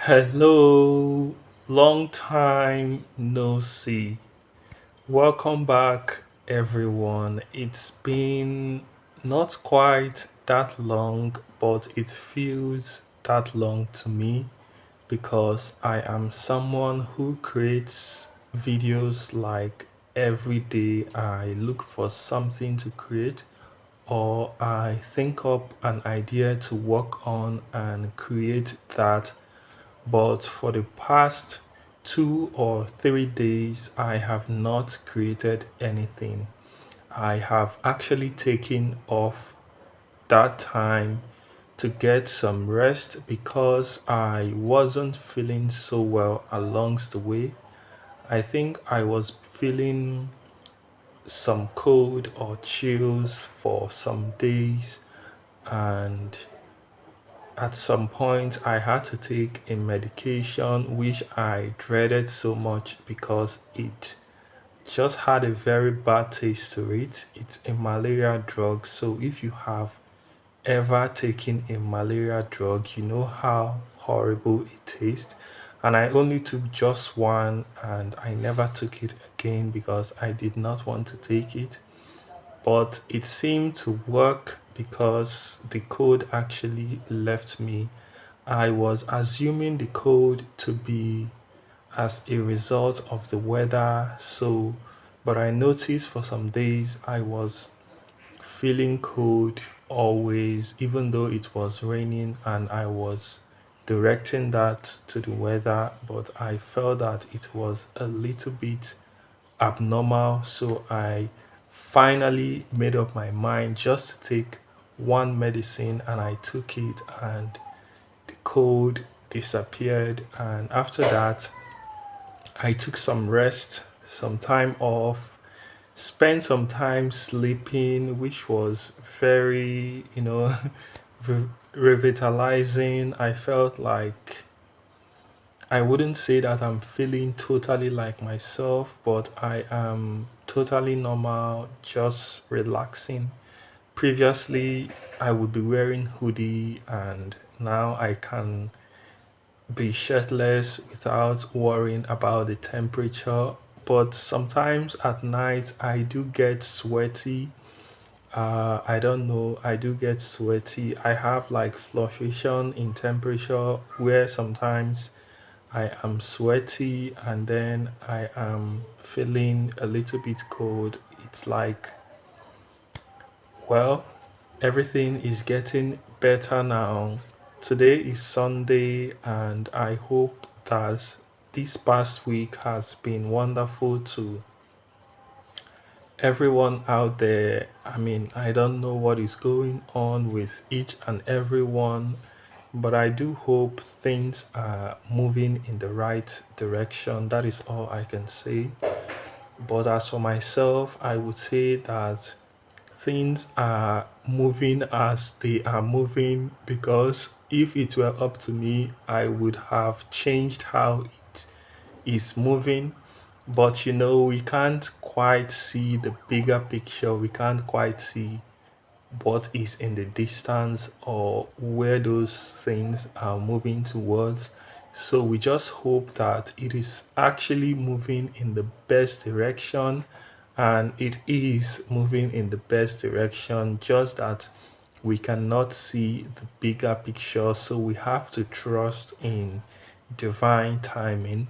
Hello, long time no see. Welcome back, everyone. It's been not quite that long, but it feels that long to me because I am someone who creates videos like every day. I look for something to create or I think up an idea to work on and create that, but for the past 2 or 3 days, I have not created anything. I have actually taken off that time to get some rest because I wasn't feeling so well along the way. I think I was feeling some cold or chills for some days, and at some point, I had to take a medication which I dreaded so much because it just had a very bad taste to it. It's a malaria drug. So, if you have ever taken a malaria drug, you know how horrible it tastes. And I only took just one and I never took it again because I did not want to take it, but it seemed to work because the code actually left me. I was assuming the code to be as a result of the weather, so but I noticed for some days I was feeling cold always, even though it was raining and I was directing that to the weather, but I felt that it was a little bit abnormal. So I finally made up my mind just to take one medicine and I took it and the cold disappeared. And after that, I took some rest, some time off, spent some time sleeping, which was very, revitalizing. I felt like I wouldn't say that I'm feeling totally like myself, but I am totally normal, just relaxing. Previously, I would be wearing hoodie, and now I can be shirtless without worrying about the temperature. But sometimes at night, I do get sweaty. I don't know, I do get sweaty. I have like fluctuation in temperature where sometimes I am sweaty and then I am feeling a little bit cold. It's like, well, everything is getting better now. Today is Sunday, and I hope that this past week has been wonderful to everyone out there. I mean, I don't know what is going on with each and everyone, but I do hope things are moving in the right direction. That is all I can say. But as for myself, I would say that things are moving as they are moving because if it were up to me, I would have changed how it is moving. But we can't quite see the bigger picture. We can't quite see what is in the distance or where those things are moving towards. So we just hope that it is actually moving in the best direction, and it is moving in the best direction, just that we cannot see the bigger picture. So we have to trust in divine timing.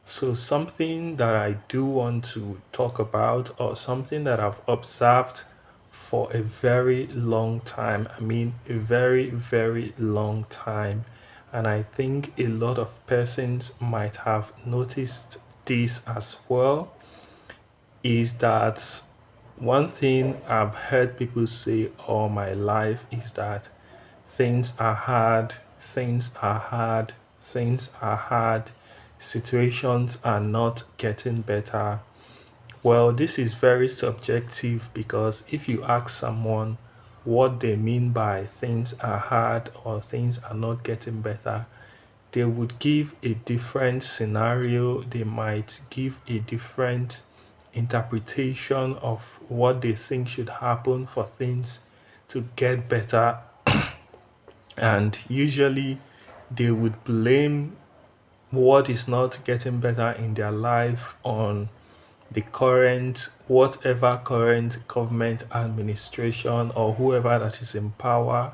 So, something that I do want to talk about, or something that I've observed for a very long time, I mean, a very, very long time, and I think a lot of persons might have noticed this as well, is that one thing I've heard people say all my life is that things are hard, things are hard, things are hard, situations are not getting better. Well, this is very subjective because if you ask someone what they mean by things are hard or things are not getting better, they would give a different scenario. They might give a different interpretation of what they think should happen for things to get better, and usually they would blame what is not getting better in their life on the current, whatever current government administration or whoever that is in power,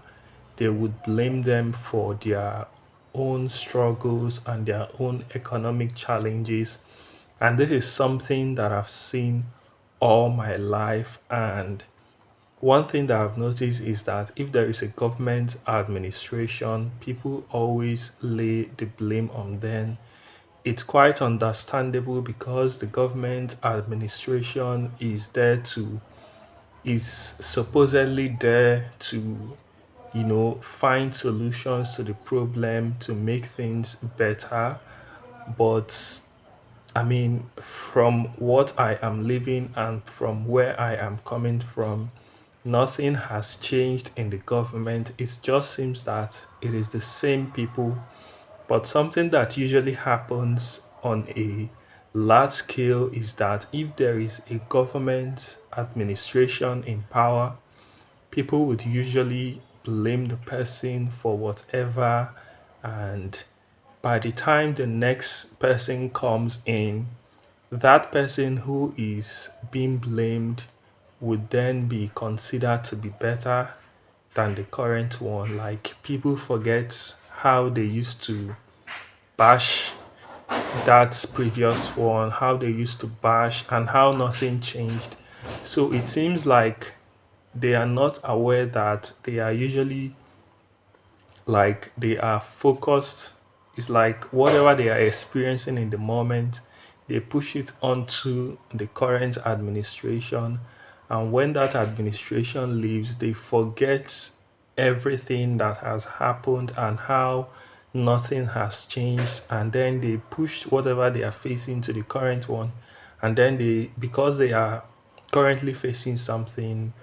they would blame them for their own struggles and their own economic challenges. And this is something that I've seen all my life. And one thing that I've noticed is that if there is a government administration, people always lay the blame on them. It's quite understandable because the government administration is supposedly there to, find solutions to the problem to make things better. But I mean, from what I am living and from where I am coming from, nothing has changed in the government. It just seems that it is the same people. But something that usually happens on a large scale is that if there is a government administration in power, people would usually blame the person for whatever. And by the time the next person comes in, that person who is being blamed would then be considered to be better than the current one. Like people forget how they used to bash that previous one, how they used to bash, and how nothing changed. So it seems like they are not aware that they are usually like they are focused. It's like whatever they are experiencing in the moment, they push it onto the current administration. And when that administration leaves, they forget everything that has happened and how nothing has changed. And then they push whatever they are facing to the current one. And then because they are currently facing something,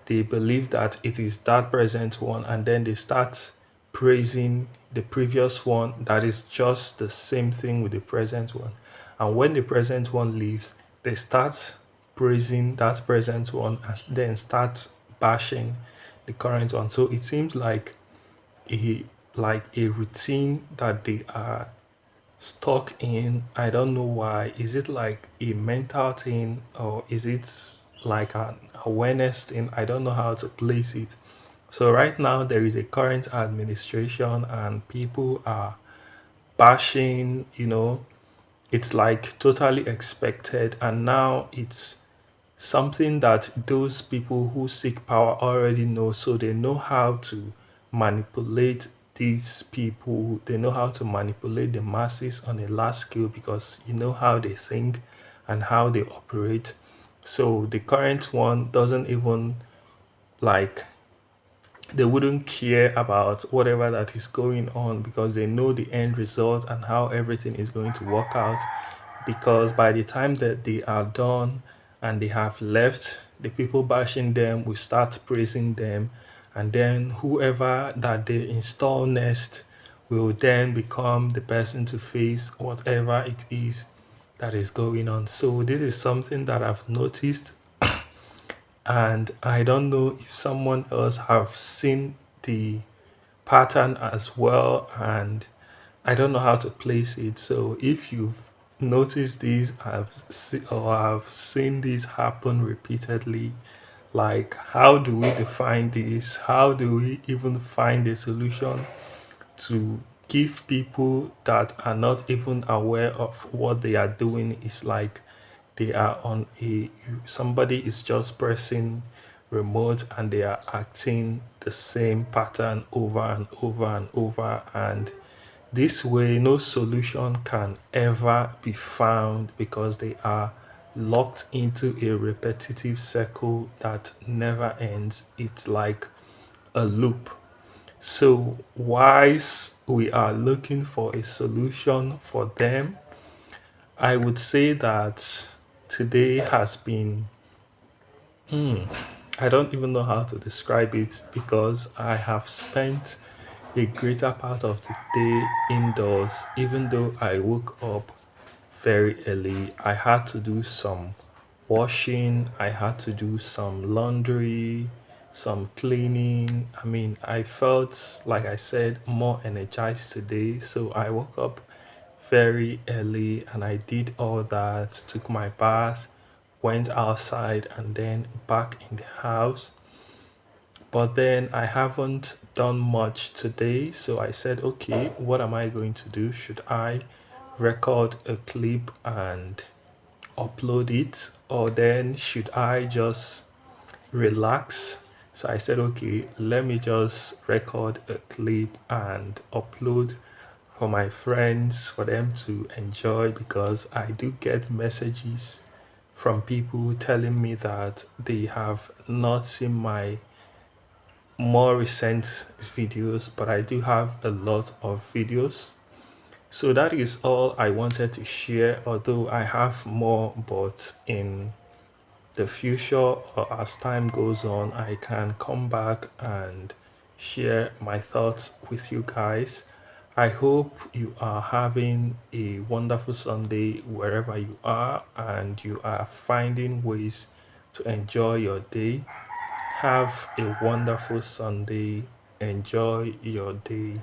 they believe that it is that present one, and then they start praising the previous one that is just the same thing with the present one. And when the present one leaves, they start praising that present one and then start bashing the current one. So it seems a like a routine that they are stuck in. I don't know why. Is it like a mental thing or is it like an awareness thing? I don't know how to place it. So right now there is a current administration and people are bashing, it's like totally expected, and now it's something that those people who seek power already know. So they know how to manipulate these people, they know how to manipulate the masses on a large scale because you know how they think and how they operate. So the current one doesn't even like they wouldn't care about whatever that is going on because they know the end result and how everything is going to work out. Because by the time that they are done and they have left, the people bashing them will start praising them, and then whoever that they install next will then become the person to face whatever it is that is going on. So this is something that I've noticed, and I don't know if someone else have seen the pattern as well, and I don't know how to place it. So if you've noticed these, or have seen this happen repeatedly, like how do we define this? How do we even find a solution to give people that are not even aware of what they are doing? Is like they are on a somebody is just pressing remote and they are acting the same pattern over and over and over, and this way no solution can ever be found because they are locked into a repetitive circle that never ends. It's like a loop. So whilst we are looking for a solution for them, I would say that today has been, I don't even know how to describe it because I have spent a greater part of the day indoors. Even though I woke up very early, I had to do some washing, I had to do some laundry, some cleaning. I mean, I felt, like I said, more energized today. So I woke up very early and I did all that, took my bath, went outside, and then back in the house. But then I haven't done much today, so I said, okay, what am I going to do? Should I record a clip and upload it, or then should I just relax? So I said, okay, let me just record a clip and upload for my friends for them to enjoy, because I do get messages from people telling me that they have not seen my more recent videos, but I do have a lot of videos. So that is all I wanted to share, although I have more, but in the future or as time goes on, I can come back and share my thoughts with you guys. I hope you are having a wonderful Sunday wherever you are and you are finding ways to enjoy your day. Have a wonderful Sunday. Enjoy your day.